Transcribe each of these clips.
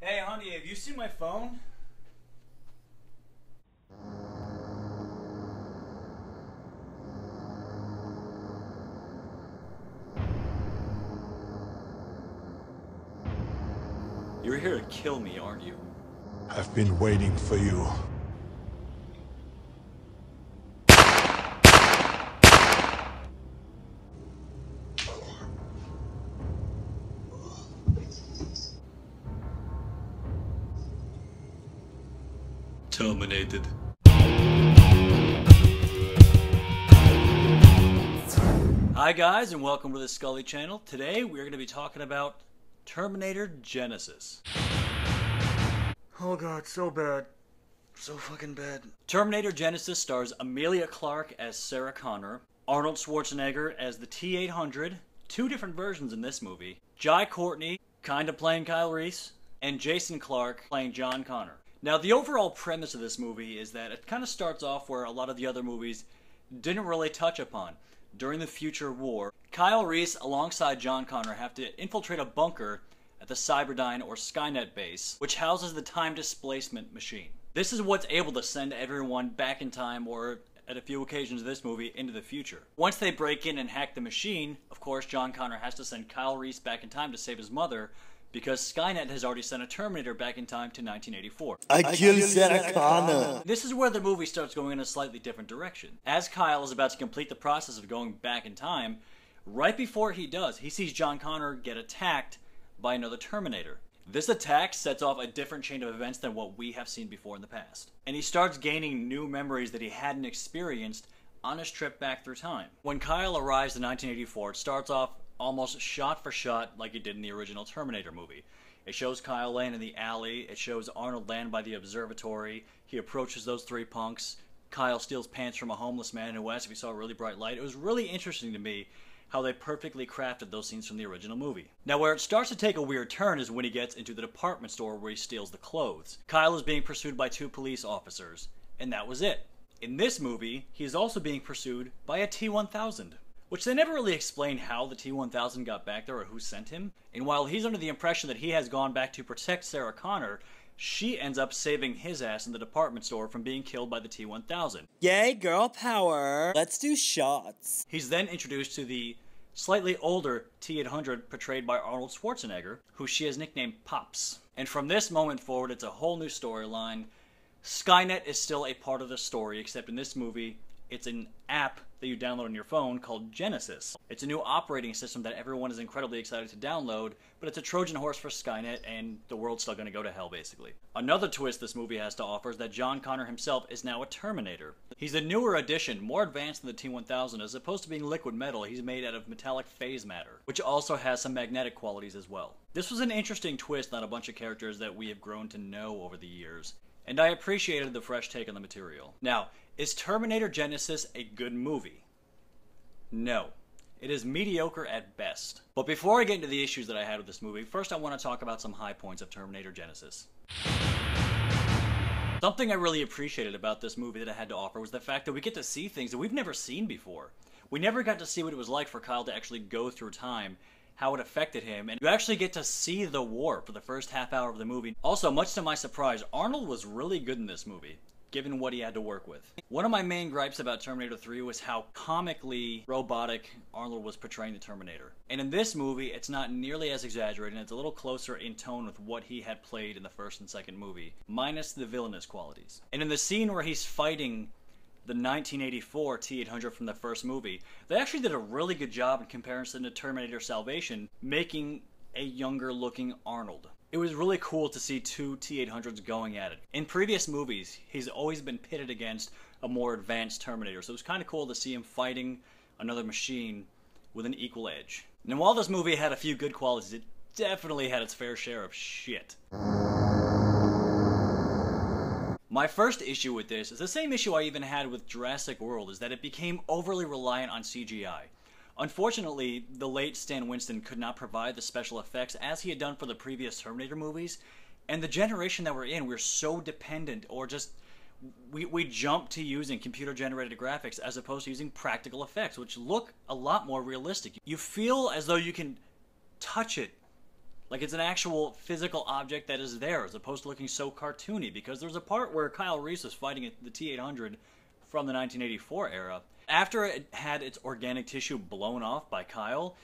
Hey, honey, have you seen my phone? You're here to kill me, aren't you? I've been waiting for you. Terminated. Hi guys, and welcome to the Scully channel. Today we're going to be talking about Terminator Genisys. Oh god, so bad. So fucking bad. Terminator Genisys stars Emilia Clarke as Sarah Connor, Arnold Schwarzenegger as the T-800, two different versions in this movie, Jai Courtney, kinda playing Kyle Reese, and Jason Clarke playing John Connor. Now, the overall premise of this movie is that it kind of starts off where a lot of the other movies didn't really touch upon. During the future war, Kyle Reese alongside John Connor have to infiltrate a bunker at the Cyberdyne or Skynet base, which houses the time displacement machine. This is what's able to send everyone back in time, or at a few occasions in this movie, into the future. Once they break in and hack the machine, of course John Connor has to send Kyle Reese back in time to save his mother, because Skynet has already sent a Terminator back in time to 1984. I killed Sarah Connor. This is where the movie starts going in a slightly different direction. As Kyle is about to complete the process of going back in time, right before he does, he sees John Connor get attacked by another Terminator. This attack sets off a different chain of events than what we have seen before in the past. And he starts gaining new memories that he hadn't experienced on his trip back through time. When Kyle arrives in 1984, it starts off almost shot for shot like it did in the original Terminator movie. It shows Kyle laying in the alley, it shows Arnold land by the observatory, he approaches those three punks, Kyle steals pants from a homeless man who asks if he saw a really bright light. It was really interesting to me how they perfectly crafted those scenes from the original movie. Now, where it starts to take a weird turn is when he gets into the department store where he steals the clothes. Kyle is being pursued by two police officers, and that was it. In this movie, he is also being pursued by a T-1000. Which they never really explain how the T-1000 got back there or who sent him. And while he's under the impression that he has gone back to protect Sarah Connor, she ends up saving his ass in the department store from being killed by the T-1000. Yay, girl power. Let's do shots. He's then introduced to the slightly older T-800 portrayed by Arnold Schwarzenegger, who she has nicknamed Pops. And from this moment forward, it's a whole new storyline. Skynet is still a part of the story, except in this movie, it's an app that you download on your phone called Genisys. It's a new operating system that everyone is incredibly excited to download, but it's a Trojan horse for Skynet, and the world's still going to go to hell, basically. Another twist this movie has to offer is that John Connor himself is now a Terminator. He's a newer addition, more advanced than the T-1000. As opposed to being liquid metal, he's made out of metallic phase matter, which also has some magnetic qualities as well. This was an interesting twist on a bunch of characters that we have grown to know over the years, and I appreciated the fresh take on the material. Now, is Terminator Genisys a good movie? No. It is mediocre at best. But before I get into the issues that I had with this movie, first I want to talk about some high points of Terminator Genisys. Something I really appreciated about this movie that it had to offer was the fact that we get to see things that we've never seen before. We never got to see what it was like for Kyle to actually go through time, how it affected him, and you actually get to see the war for the first half hour of the movie. Also, much to my surprise, Arnold was really good in this movie, given what he had to work with. One of my main gripes about Terminator 3 was how comically robotic Arnold was portraying the Terminator. And in this movie, it's not nearly as exaggerated, and it's a little closer in tone with what he had played in the first and second movie, minus the villainous qualities. And in the scene where he's fighting the 1984 T-800 from the first movie, they actually did a really good job in comparison to Terminator Salvation, making a younger looking Arnold. It was really cool to see two T-800s going at it. In previous movies, he's always been pitted against a more advanced Terminator, so it was kind of cool to see him fighting another machine with an equal edge. And while this movie had a few good qualities, it definitely had its fair share of shit. My first issue with this is the same issue I even had with Jurassic World, is that it became overly reliant on CGI. Unfortunately, the late Stan Winston could not provide the special effects as he had done for the previous Terminator movies, and the generation that we're in, we're so dependent, or just, we jump to using computer-generated graphics as opposed to using practical effects, which look a lot more realistic. You feel as though you can touch it Like it's an actual physical object that is there, as opposed to looking so cartoony. Because there's a part where Kyle Reese was fighting the T-800 from the 1984 era. After it had its organic tissue blown off by Kyle,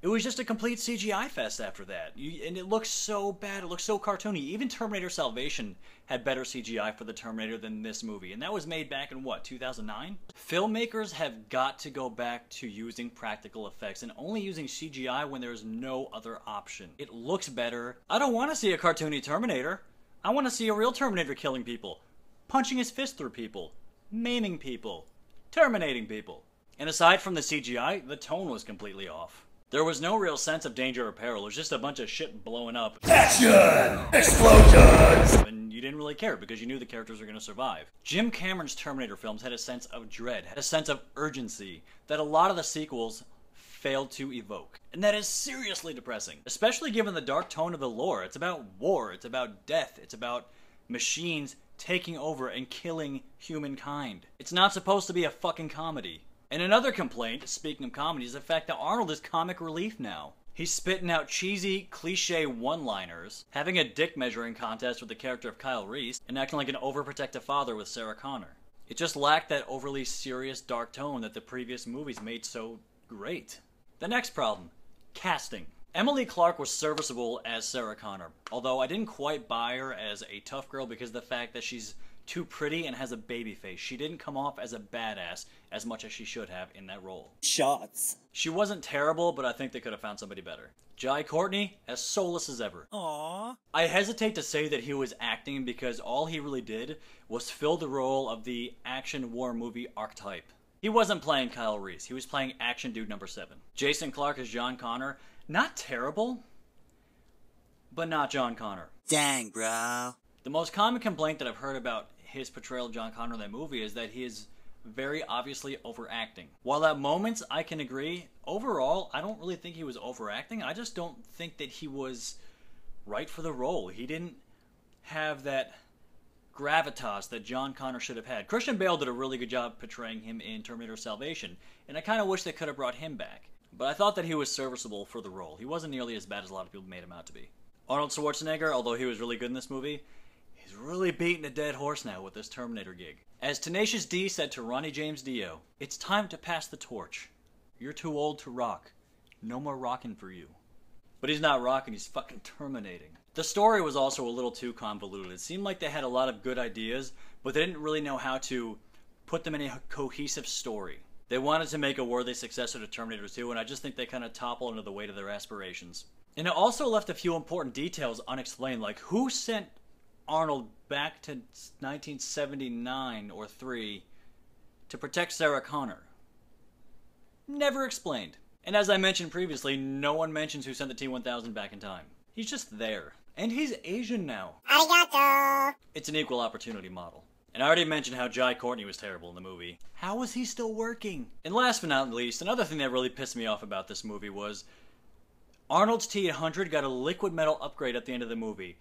it was just a complete CGI fest after that. And it looks so bad, it looks so cartoony. Even Terminator Salvation had better CGI for the Terminator than this movie. And that was made back in, what, 2009? Filmmakers have got to go back to using practical effects and only using CGI when there's no other option. It looks better. I don't want to see a cartoony Terminator. I want to see a real Terminator killing people, punching his fist through people, maiming people, terminating people. And aside from the CGI, the tone was completely off. There was no real sense of danger or peril. It was just a bunch of shit blowing up. Action! Explosions! And you didn't really care because you knew the characters were going to survive. Jim Cameron's Terminator films had a sense of dread, had a sense of urgency that a lot of the sequels failed to evoke. And that is seriously depressing, especially given the dark tone of the lore. It's about war, it's about death, it's about machines taking over and killing humankind. It's not supposed to be a fucking comedy. And another complaint, speaking of comedy, is the fact that Arnold is comic relief now. He's spitting out cheesy, cliche one-liners, having a dick measuring contest with the character of Kyle Reese, and acting like an overprotective father with Sarah Connor. It just lacked that overly serious, dark tone that the previous movies made so great. The next problem, casting. Emily Clarke was serviceable as Sarah Connor, although I didn't quite buy her as a tough girl because of the fact that she's too pretty and has a baby face. She didn't come off as a badass as much as she should have in that role. Shots. She wasn't terrible, but I think they could have found somebody better. Jai Courtney, as soulless as ever. Aww. I hesitate to say that he was acting because all he really did was fill the role of the action war movie archetype. He wasn't playing Kyle Reese, he was playing action dude number 7. Jason Clarke as John Connor, not terrible, but not John Connor. Dang, bro. The most common complaint that I've heard about his portrayal of John Connor in that movie is that he is very obviously overacting. While at moments I can agree, overall I don't really think he was overacting. I just don't think that he was right for the role. He didn't have that gravitas that John Connor should have had. Christian Bale did a really good job portraying him in Terminator Salvation, and I kind of wish they could have brought him back. But I thought that he was serviceable for the role. He wasn't nearly as bad as a lot of people made him out to be. Arnold Schwarzenegger, although he was really good in this movie, he's really beating a dead horse now with this Terminator gig. As Tenacious D said to Ronnie James Dio, "It's time to pass the torch. You're too old to rock. No more rocking for you." But he's not rocking, he's fucking terminating. The story was also a little too convoluted. It seemed like they had a lot of good ideas, but they didn't really know how to put them in a cohesive story. They wanted to make a worthy successor to Terminator 2, and I just think they kind of toppled under the weight of their aspirations. And it also left a few important details unexplained, like who sent Arnold back to 1979 or 3 to protect Sarah Connor. Never explained. And as I mentioned previously, no one mentions who sent the T-1000 back in time. He's just there. And he's Asian now. Arigato! It's an equal opportunity model. And I already mentioned how Jai Courtney was terrible in the movie. How was he still working? And last but not least, another thing that really pissed me off about this movie was Arnold's T-800 got a liquid metal upgrade at the end of the movie.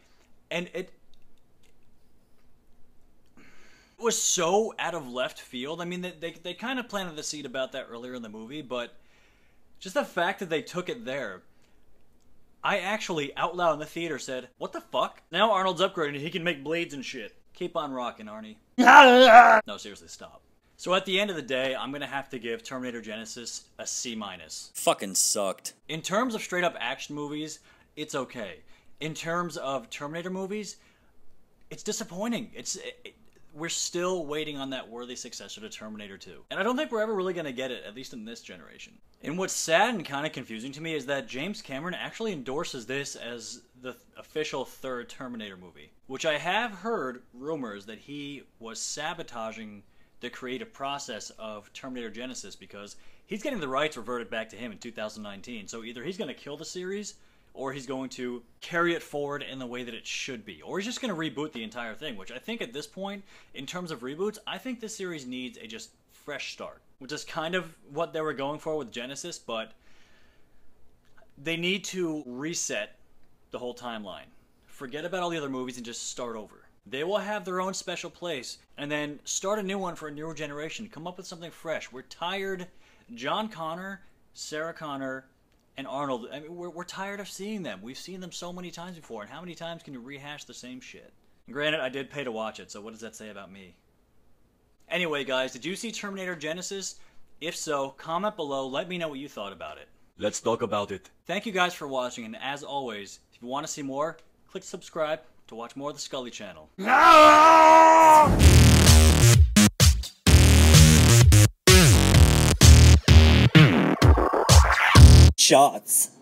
And it was so out of left field. I mean, they kind of planted the seed about that earlier in the movie, but just the fact that they took it there, I actually, out loud in the theater, said, "What the fuck? Now Arnold's upgraded, he can make blades and shit. Keep on rocking, Arnie." No, seriously, stop. So at the end of the day, I'm gonna have to give Terminator Genisys a C-. Fucking sucked. In terms of straight-up action movies, it's okay. In terms of Terminator movies, it's disappointing. We're still waiting on that worthy successor to Terminator 2. And I don't think we're ever really going to get it, at least in this generation. And what's sad and kind of confusing to me is that James Cameron actually endorses this as the official third Terminator movie. Which I have heard rumors that he was sabotaging the creative process of Terminator Genisys because he's getting the rights reverted back to him in 2019. So either he's going to kill the series, or he's going to carry it forward in the way that it should be. Or he's just going to reboot the entire thing, which I think at this point, in terms of reboots, I think this series needs a just fresh start. Which is kind of what they were going for with Genisys, but they need to reset the whole timeline. Forget about all the other movies and just start over. They will have their own special place, and then start a new one for a newer generation. Come up with something fresh. We're tired. John Connor, Sarah Connor, and Arnold, I mean, we're tired of seeing them. We've seen them so many times before, and how many times can you rehash the same shit? And granted, I did pay to watch it, so what does that say about me? Anyway, guys, did you see Terminator Genisys? If so, comment below, let me know what you thought about it. Let's talk about it. Thank you guys for watching, and as always, if you want to see more, click subscribe to watch more of the Scully channel. Shots.